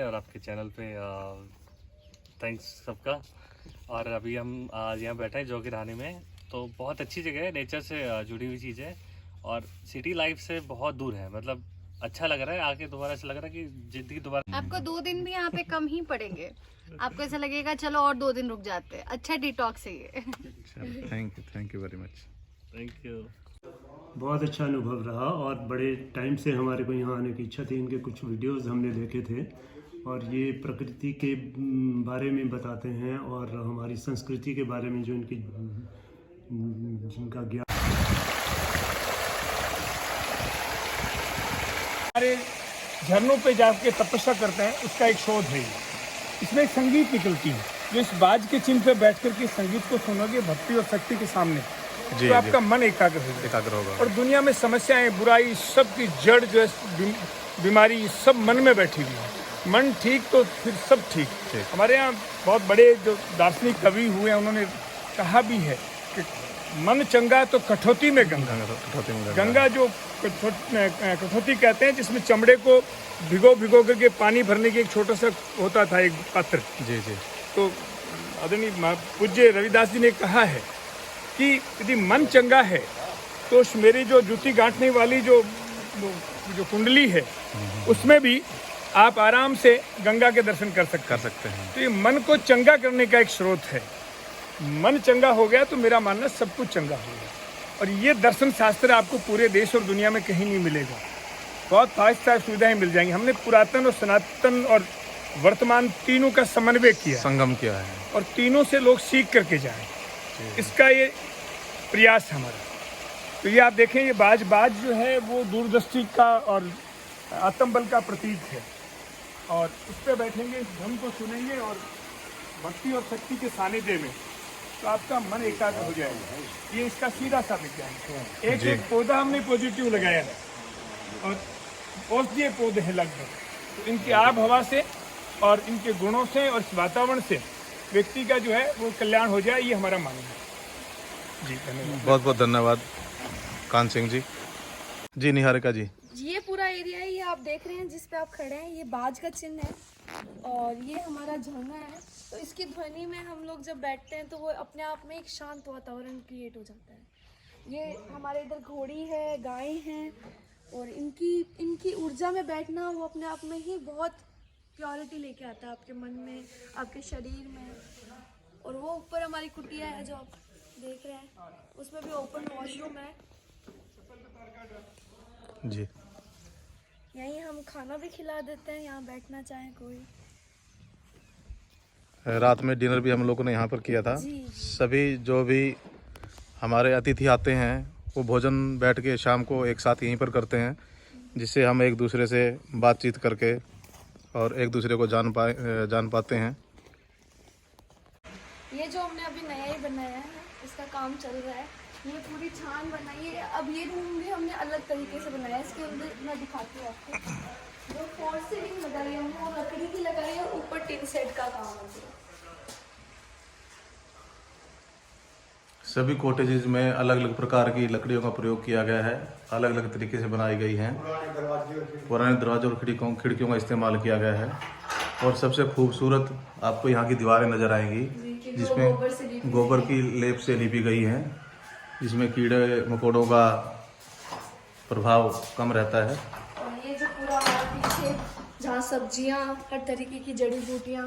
और आपके चैनल पे थैंक्स सबका। और अभी हम आज यहाँ बैठे हैं जोगीरानी में, तो बहुत अच्छी जगह है, नेचर से जुड़ी हुई चीज़ है और सिटी लाइफ से बहुत दूर है। मतलब अच्छा लग रहा है आके, दोबारा ऐसा लग रहा है कि जिंदगी दोबारा। आपको 2 दिन भी यहाँ पे कम ही पड़ेंगे, आपको ऐसा लगेगा चलो और 2 दिन रुक जाते हैं। अच्छा डिटॉक्स है ये। Thank you very much. Thank you. बहुत अच्छा अनुभव रहा और बड़े टाइम से हमारे को यहाँ आने की इच्छा थी। इनके कुछ वीडियोस हमने देखे थे और ये प्रकृति के बारे में बताते हैं और हमारी संस्कृति के बारे में जो इनकी जिनका ज्ञान। हमारे झरनों पे जाके तपस्या करते हैं, उसका एक शोध है। इसमें एक संगीत निकलती है, जो इस बाज के चिन्ह पे बैठ करके संगीत को सुनोगे भक्ति और शक्ति के सामने, तो आपका मन एकाग्र होगा। और दुनिया में समस्याएं, बुराई, सब की जड़ जो है बीमारी, सब मन में बैठी हुई है। मन ठीक तो फिर सब ठीक। हमारे यहाँ बहुत बड़े जो दार्शनिक कवि हुए हैं, उन्होंने कहा भी है कि मन चंगा तो कठौती में गंगा। गंगा जो कठौती कहते हैं, जिसमें चमड़े को भिगो करके पानी भरने की एक छोटा सा होता था एक पात्र। जी। तो आदरणीय पूज्य रविदास जी ने कहा है कि यदि मन चंगा है तो मेरी जो जूती गांठने वाली जो कुंडली है, उसमें भी आप आराम से गंगा के दर्शन कर सकते हैं। तो ये मन को चंगा करने का एक स्रोत है। मन चंगा हो गया तो मेरा मानना सब कुछ चंगा हो गया। और ये दर्शन शास्त्र आपको पूरे देश और दुनिया में कहीं नहीं मिलेगा। बहुत फास्ट सुविधाएं मिल जाएंगी। हमने पुरातन और सनातन और वर्तमान तीनों का समन्वय किया, संगम किया है, और तीनों से लोग सीख करके जाएं। इसका ये प्रयास है हमारा। तो ये आप देखें, ये बाज जो है वो दूरदृष्टि का और आत्मबल का प्रतीक है। और उस पर बैठेंगे, धर्म को सुनेंगे और भक्ति और शक्ति के सानिध्य में, तो आपका मन एकाग्र हो जाएगा। ये इसका सीधा सा विज्ञान है। एक पौधा हमने पॉजिटिव लगाया है और औषधीय पौधे हैं लगभग। तो इनकी आब हवा से और इनके गुणों से और इस वातावरण से व्यक्ति का जो है वो कल्याण हो जाए, ये हमारा मानना है। जी धन्यवाद। बहुत बहुत धन्यवाद कान सिंह जी। जी निहारिका जी। ये पूरा एरिया है, ये आप देख रहे हैं जिस पे आप खड़े हैं, ये बाज का चिन्ह है और ये हमारा झरना है। तो इसकी ध्वनि में हम लोग जब बैठते हैं तो वो अपने आप में एक शांत वातावरण क्रिएट हो जाता है। ये हमारे इधर घोड़ी है, गाय हैं, और इनकी ऊर्जा में बैठना वो अपने आप में ही बहुत प्योरिटी लेके आता है आपके मन में, आपके शरीर में। और वो ऊपर हमारी कुटिया है जो आप देख रहे हैं, उसमें भी ओपन वॉशरूम है जी। यहीं हम खाना भी खिला देते हैं, यहाँ बैठना चाहे कोई। रात में डिनर भी हम लोगों ने यहाँ पर किया था। सभी जो भी हमारे अतिथि आते हैं वो भोजन बैठ के शाम को एक साथ यहीं पर करते हैं, जिससे हम एक दूसरे से बातचीत करके और एक दूसरे को जान पाते हैं। ये जो हमने अभी नया ही बनाया है, इसका काम चल रहा है। ये पूरी छान बनाई है। अब ये रूम भी हमने अलग तरीके से बनाया है। इसके अंदर मैं दिखाती हूँ आपको। जो फॉल सीलिंग लगाई है वो लकड़ी की लगाई है, ऊपर टिन सेट का काम है। सभी कॉटेजेस में अलग अलग प्रकार की लकड़ियों का प्रयोग किया गया है, अलग अलग तरीके से बनाई गई हैं। पुराने दरवाजे और खिड़कियों का इस्तेमाल किया गया है। और सबसे खूबसूरत आपको यहाँ की दीवारें नजर आएंगी, जिसमें गोबर की लेप से लिपी गई हैं, जिसमें कीड़े मकोड़ों का प्रभाव कम रहता है। और ये जो पूरा पीछे जहाँ सब्जियाँ, हर तरीके की जड़ी बूटियाँ,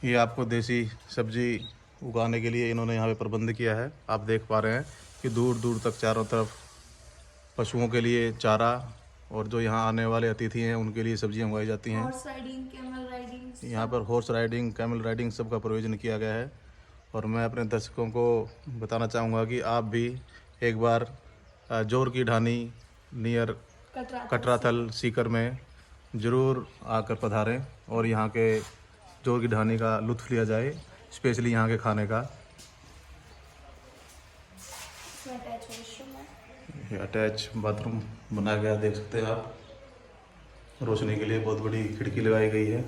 ये आपको देसी सब्जी उगाने के लिए इन्होंने यहाँ पे प्रबंध किया है। आप देख पा रहे हैं कि दूर दूर तक चारों तरफ पशुओं के लिए चारा और जो यहाँ आने वाले अतिथि हैं उनके लिए सब्जियाँ उगाई जाती हैं। हॉर्स राइडिंग, कैमल राइडिंग, यहाँ पर हॉर्स राइडिंग, कैमल राइडिंग सब का प्रयोजन किया गया है। और मैं अपने दर्शकों को बताना चाहूँगा कि आप भी एक बार जोर की ढानी नियर कटराथल सीकर में ज़रूर आकर पधारें और यहाँ के जोर की ढानी का लुत्फ़ लिया जाए, स्पेशली यहाँ के खाने का। ये अटैच बाथरूम बनाया गया, देख सकते हैं आप। रोशनी के लिए बहुत बड़ी खिड़की लगाई गई है।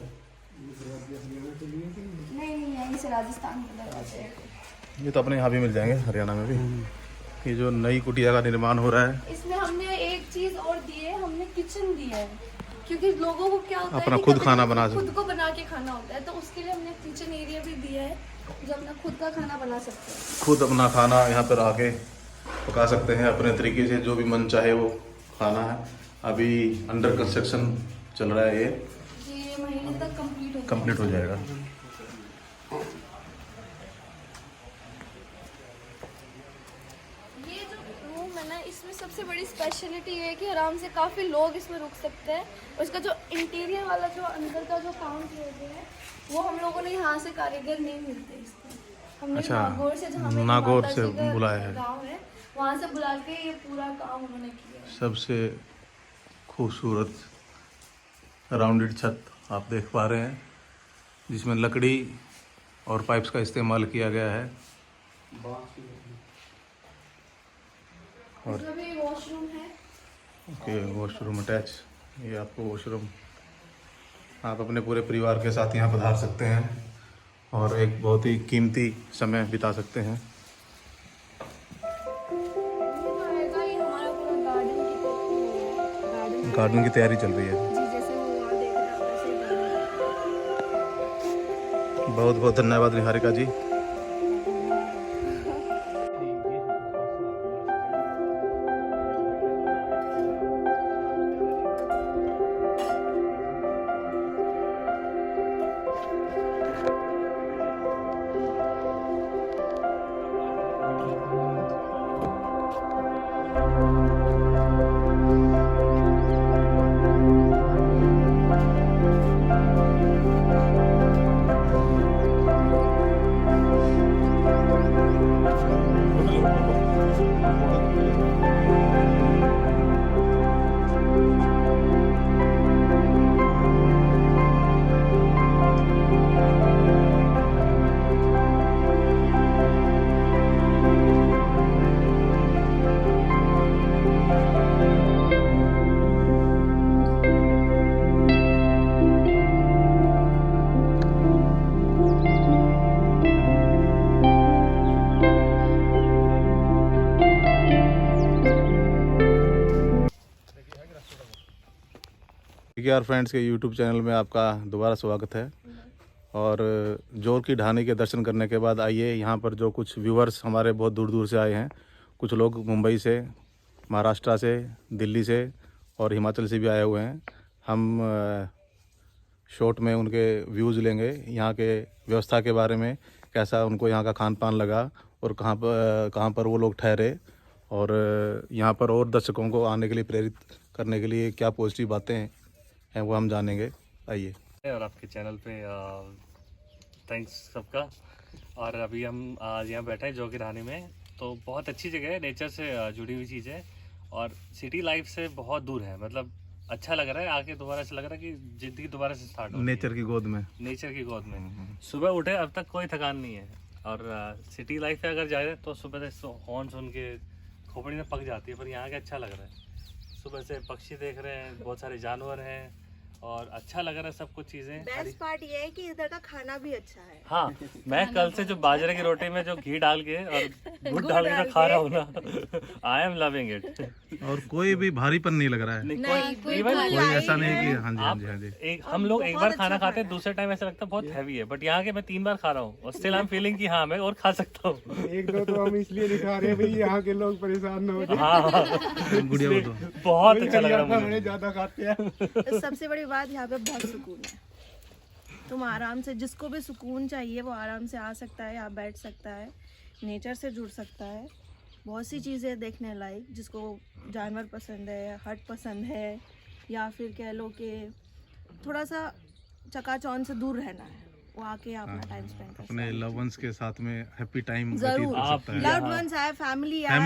नहीं यहीं से राजस्थान के दरवाजे। ये तो अपने यहाँ भी मिल जाएंगे, हरियाणा में भी। ये जो नई कुटिया का निर्माण हो रहा है, इसमें हमने एक चीज और दी है, हमने किचन दी है। क्योंकि लोगों को क्या होता अपना है कि खुद कभी खाना कभी बना खुद को बना के खाना होता है, तो उसके लिए हमने किचन एरिया भी दिया है जो अपना खुद का खाना बना सकते हैं। खुद अपना खाना यहाँ पर आके पका सकते हैं अपने तरीके से, जो भी मन चाहे वो खाना है। अभी अंडर कंस्ट्रक्शन चल रहा है, ये महीने तक कंप्लीट हो जाएगा। ये जो रूम है ना, इसमें सबसे बड़ी स्पेशलिटी ये है कि आराम से काफ़ी लोग इसमें रुक सकते हैं। और इसका जो इंटीरियर वाला जो अंदर का जो काम किया गया है वो हम लोगों ने यहाँ से कारीगर नहीं मिलते इसके, हमने अच्छा, नागौर से, जहाँ मेरी नागौर माता से जी का बुलाया है। गाँव है, वहाँ से बुला के ये पूरा काम उन्होंने किया है। सबसे खूबसूरत राउंडेड छत आप देख पा रहे हैं, जिसमें लकड़ी और पाइप्स का इस्तेमाल किया गया है। और इसमें भी वॉशरूम है। ओके, वॉशरूम अटैच, ये आपको वॉशरूम, आप अपने पूरे परिवार के साथ यहाँ पधार सकते हैं और एक बहुत ही कीमती समय बिता सकते हैं। ये हमारा पूरा गार्डन गार्डन की तैयारी चल रही है। जी, जैसे वो वहाँ देख रहे हैं आप, वैसे ही बना है। बहुत बहुत धन्यवाद निहारिका जी। यार फ्रेंड्स के यूट्यूब चैनल में आपका दोबारा स्वागत है। और जोर की ढाणी के दर्शन करने के बाद आइए यहाँ पर जो कुछ व्यूअर्स हमारे बहुत दूर दूर से आए हैं, कुछ लोग मुंबई से, महाराष्ट्र से, दिल्ली से और हिमाचल से भी आए हुए हैं। हम शॉर्ट में उनके व्यूज़ लेंगे, यहाँ के व्यवस्था के बारे में, कैसा उनको यहाँ का खान पान लगा और कहाँ पर वो लोग ठहरे, और यहाँ पर और दर्शकों को आने के लिए प्रेरित करने के लिए क्या पॉजिटिव बातें हैं वो हम जानेंगे। आइए। और आपके चैनल पे थैंक्स सबका। और अभी हम आज यहाँ बैठे हैं जोर की ढाणी में, तो बहुत अच्छी जगह है, नेचर से जुड़ी हुई चीज़ है और सिटी लाइफ से बहुत दूर है। मतलब अच्छा लग रहा है आके, दोबारा से लग रहा है कि ज़िंदगी दोबारा से स्टार्ट हो रही है। नेचर की गोद में, नेचर की गोद में सुबह उठे अब तक कोई थकान नहीं है। और सिटी लाइफ में अगर जाए तो सुबह से हॉर्न सुन के खोपड़ी में पक जाती है, पर यहाँ के अच्छा लग रहा है। सुबह से पक्षी देख रहे हैं, बहुत सारे जानवर हैं और अच्छा लग रहा है सब कुछ चीजें। बेस्ट पार्ट ये है कि इधर का खाना भी अच्छा है। हाँ, मैं कल से जो बाजरे की रोटी में जो घी डाल के और गुड़ डाल के खा रहा हूँ ना, आई एम लविंग इट। और कोई भी भारीपन नहीं लग रहा है, कोई कोई ऐसा नहीं कि हाँ जी हाँ जी हाँ जी। हम लोग एक बार खाना खाते हैं, दूसरे टाइम ऐसा लगता है बहुत हैवी है, बट यहाँ के मैं 3 बार खा रहा हूँ और स्टिल आई एम फीलिंग कि हाँ मैं और खा सकता हूँ। एक दो तो हम इसलिए नहीं खा रहे भाई, यहाँ के लोग परेशान ना हो जाए। हाँ, गुड़िया वो तो बहुत अच्छा लग रहा है मुझे। ज्यादा खाते हैं। सबसे बड़ी बात यहाँ पे बहुत सुकून है। तुम आराम से, जिसको भी सुकून चाहिए वो आराम से आ सकता है, यहाँ बैठ सकता है, नेचर से जुड़ सकता है। बहुत सी चीज़ें देखने लायक, जिसको जानवर पसंद है, हट पसंद है, या फिर कह लो कि थोड़ा सा चकाचौंध से दूर रहना है, वो आके अपना टाइम स्पेंड कर सकते अपने लव वंस के साथ में हैप्पी टाइम जरूर। व्यतीत कर सकता है। लव्ड वंस आए, फैमिली है,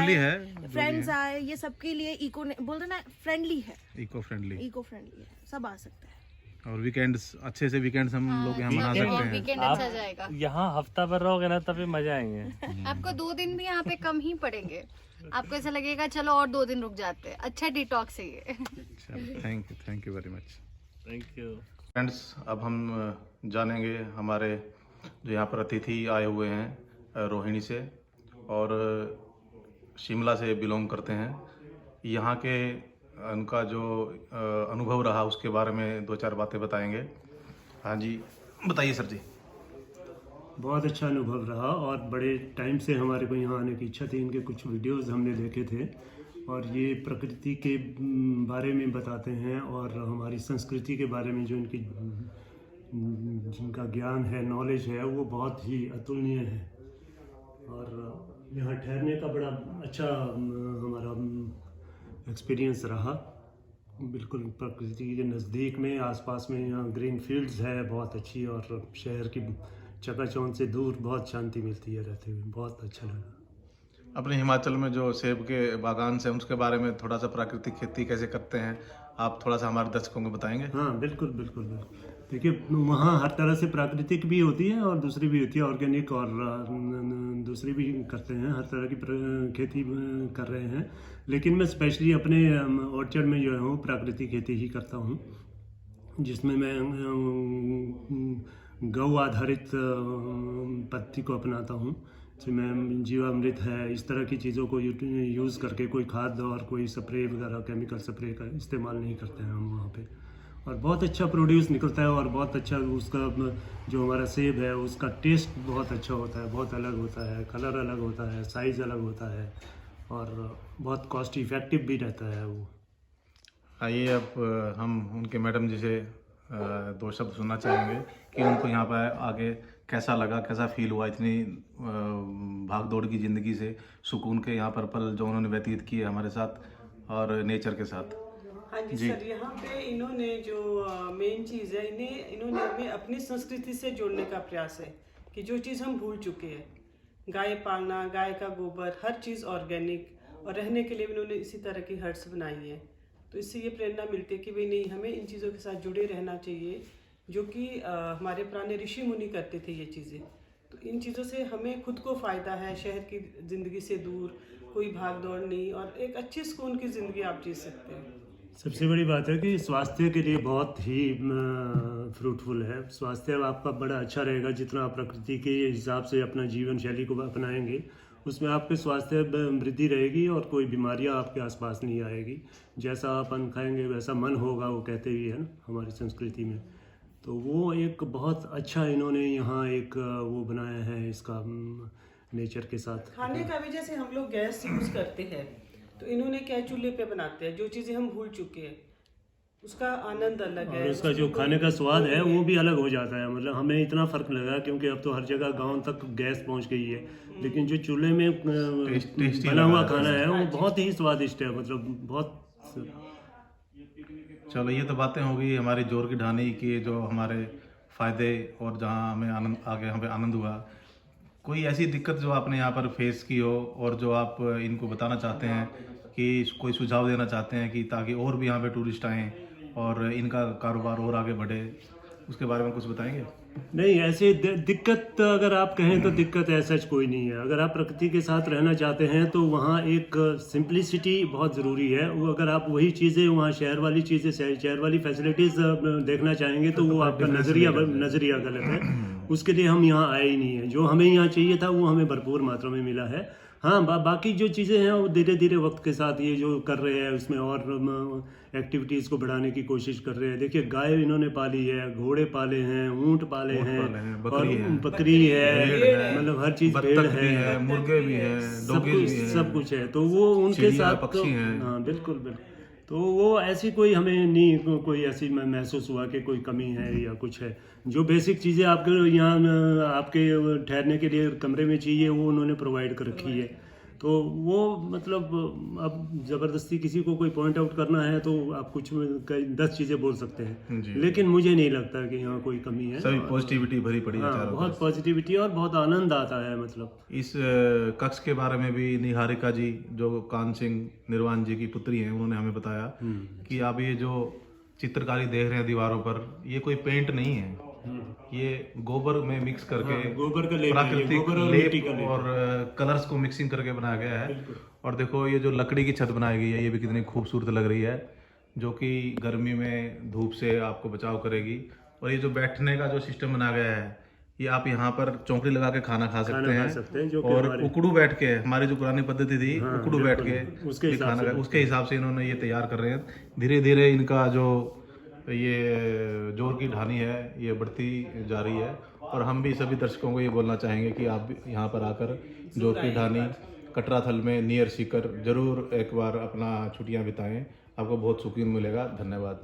फ्रेंड्स आए, ये सबके लिए इको बोलते ना, फ्रेंडली है, इको फ्रेंडली है, सब आ सकता है। और वीकेंड्स, अच्छे से वीकेंड्स हम लोग यहाँ मना सकते हैं। वीकेंड अच्छा जाएगा। यहाँ हफ्ता भर रहोगे ना तभी मजा आएंगे। आपको 2 दिन भी यहाँ पे कम ही पड़ेंगे। आपको ऐसा लगेगा चलो और 2 दिन रुक जाते हैं। अच्छा डिटॉक्स है ये। Thank you very much. Thank you friends, अब हम जानेंगे हमारे जो यहाँ पर अतिथि आए हुए हैं रोहिणी से और शिमला से बिलोंग करते हैं। यहाँ के उनका जो अनुभव रहा उसके बारे में 2-4 बातें बताएंगे। हाँ जी, बताइए सर जी। बहुत अच्छा अनुभव रहा और बड़े टाइम से हमारे को यहाँ आने की इच्छा थी। इनके कुछ वीडियोस हमने देखे थे और ये प्रकृति के बारे में बताते हैं और हमारी संस्कृति के बारे में जो इनकी जिनका ज्ञान है, नॉलेज है, वो बहुत ही अतुलनीय है। और यहाँ ठहरने का बड़ा अच्छा हमारा एक्सपीरियंस रहा। बिल्कुल प्रकृति के नज़दीक में, आसपास में यहाँ ग्रीन फील्ड्स है बहुत अच्छी, और शहर की चकाचौंध से दूर बहुत शांति मिलती है रहते हुए। बहुत अच्छा लगा। अपने हिमाचल में जो सेब के बागान से उसके बारे में थोड़ा सा प्राकृतिक खेती कैसे करते हैं आप थोड़ा सा हमारे दर्शकों को बताएंगे? हाँ बिल्कुल बिल्कुल बिल्कुल। देखिए वहाँ हर तरह से प्राकृतिक भी होती है और दूसरी भी होती है, ऑर्गेनिक, और दूसरी भी करते हैं। हर तरह की खेती कर रहे हैं, लेकिन मैं स्पेशली अपने ऑर्चर्ड में जो है वो प्राकृतिक खेती ही करता हूँ, जिसमें मैं गौ आधारित पद्धति को अपनाता हूँ, जिसमें जीवामृत है, इस तरह की चीज़ों को यूज़ करके कोई खाद और कोई स्प्रे वगैरह, केमिकल स्प्रे का इस्तेमाल नहीं करते हैं हम वहाँ पे। और बहुत अच्छा प्रोड्यूस निकलता है और बहुत अच्छा उसका जो हमारा सेब है उसका टेस्ट बहुत अच्छा होता है, बहुत अलग होता है, कलर अलग होता है, साइज़ अलग होता है और बहुत कॉस्ट इफेक्टिव भी रहता है वो। आइए अब हम उनके मैडम जी से 2 शब्द सुनना चाहेंगे कि उनको यहाँ पर आगे कैसा लगा, कैसा फील हुआ इतनी भाग दौड़ की ज़िंदगी से सुकून के यहाँ पर पल जो उन्होंने व्यतीत किए हमारे साथ और नेचर के साथ। हाँ जी सर, यहाँ पे इन्होंने जो मेन चीज़ है, इन्होंने हमें अपनी संस्कृति से जोड़ने का प्रयास है कि जो चीज़ हम भूल चुके हैं, गाय पालना, गाय का गोबर, हर चीज़ ऑर्गेनिक, और रहने के लिए इन्होंने इसी तरह की हट्स बनाई है। तो इससे ये प्रेरणा मिलती है कि भाई नहीं, हमें इन चीज़ों के साथ जुड़े रहना चाहिए, जो कि हमारे पुराने ऋषि मुनि करते थे ये चीज़ें। तो इन चीज़ों से हमें खुद को फ़ायदा है, शहर की ज़िंदगी से दूर, कोई भाग दौड़ नहीं, और एक अच्छी सुकून की ज़िंदगी आप जी सकते हैं। सबसे बड़ी बात है कि स्वास्थ्य के लिए बहुत ही फ्रूटफुल है। स्वास्थ्य आपका बड़ा अच्छा रहेगा जितना आप प्रकृति के हिसाब से अपना जीवन शैली को अपनाएंगे, उसमें आपके स्वास्थ्य वृद्धि रहेगी और कोई बीमारियां आपके आसपास नहीं आएगी। जैसा आप अन्न खाएंगे वैसा मन होगा, वो कहते ही है ना हमारी संस्कृति में। तो वो एक बहुत अच्छा इन्होंने यहाँ एक वो बनाया है इसका नेचर के साथ। खाने का भी जैसे हम लोग गैस यूज़ करते हैं, तो इन्होंने क्या चूल्हे पे बनाते हैं, जो चीज़ें हम भूल चुके हैं, उसका आनंद अलग है। और उसका जो खाने का स्वाद है वो भी अलग हो जाता है। मतलब हमें इतना फ़र्क लगा क्योंकि अब तो हर जगह गांव तक गैस पहुंच गई है, लेकिन जो चूल्हे में बना हुआ खाना है वो बहुत ही स्वादिष्ट है। मतलब बहुत। चलो ये तो बातें हो गई हमारी जोर की ढानी की, जो हमारे फ़ायदे और जहाँ हमें आनंद आगे हमें आनंद हुआ। कोई ऐसी दिक्कत जो आपने यहाँ पर फेस की हो और जो आप इनको बताना चाहते हैं कि कोई सुझाव देना चाहते हैं कि ताकि और भी यहाँ पे टूरिस्ट आएँ और इनका कारोबार और आगे बढ़े, उसके बारे में कुछ बताएंगे? नहीं, ऐसे दिक्कत अगर आप कहें तो दिक्कत ऐसा कोई नहीं है। अगर आप प्रकृति के साथ रहना चाहते हैं तो वहाँ एक सिंप्लिसिटी बहुत ज़रूरी है। वो अगर आप वही चीज़ें वहाँ शहर वाली चीज़ें, शहर वाली फैसिलिटीज़ देखना चाहेंगे तो वो आपका नज़रिया गलत है। उसके लिए हम यहाँ आए ही नहीं है। जो हमें यहाँ चाहिए था वो हमें भरपूर मात्रा में मिला है। हाँ, बाकी जो चीज़ें हैं वो धीरे धीरे वक्त के साथ ये जो कर रहे हैं उसमें और एक्टिविटीज़ को बढ़ाने की कोशिश कर रहे हैं। देखिए गाय इन्होंने पाली है, घोड़े पाले हैं, ऊंट पाले हैं, बकरी है, मतलब हर चीज़, पेड़ है, मुर्गे भी है, सब कुछ है। तो वो उनके साथ पक्षी हैं। हाँ बिल्कुल बिल्कुल। तो वो ऐसी कोई हमें नहीं कोई ऐसी महसूस हुआ कि कोई कमी है या कुछ है। जो बेसिक चीज़ें आपके यहाँ आपके ठहरने के लिए कमरे में चाहिए वो उन्होंने प्रोवाइड कर रखी है। तो वो मतलब अब ज़बरदस्ती किसी को कोई पॉइंट आउट करना है तो आप कुछ 10 चीज़ें बोल सकते हैं, लेकिन मुझे नहीं लगता कि यहाँ कोई कमी है। सभी पॉजिटिविटी भरी पड़ी है। हाँ, बहुत पॉजिटिविटी और बहुत आनंद आता है। मतलब इस कक्ष के बारे में भी निहारिका जी, जो कान सिंह निर्वाण जी की पुत्री हैं, उन्होंने हमें बताया कि आप ये जो चित्रकारी देख रहे हैं दीवारों पर, ये कोई पेंट नहीं है, ये गोबर में मिक्स करके गोबर का प्राकृतिक लेप और कलर्स को मिक्सिंग करके बनाया गया है। और देखो ये जो लकड़ी की छत बनाई गई है ये भी कितनी खूबसूरत लग रही है, जो कि गर्मी में धूप से आपको बचाव करेगी। और ये जो बैठने का जो सिस्टम बनाया गया है ये आप यहाँ पर चौकड़ी लगा के खाना खा सकते हैं, जो कि और हमारे- उकड़ू बैठ के, हमारी जो पुरानी पद्धति थी उकड़ू बैठ के उसके ये हिसाब खाना से उसके हिसाब से इन्होंने ये तैयार कर रहे हैं। धीरे धीरे इनका जो ये जोर की ढानी है ये बढ़ती जा रही है, और हम भी सभी दर्शकों को ये बोलना चाहेंगे कि आप भी यहाँ पर आकर जोर की ढानी कटरा थल में नियर सीकर जरूर एक बार अपना छुट्टियाँ बिताएं, आपको बहुत सुकून मिलेगा। धन्यवाद।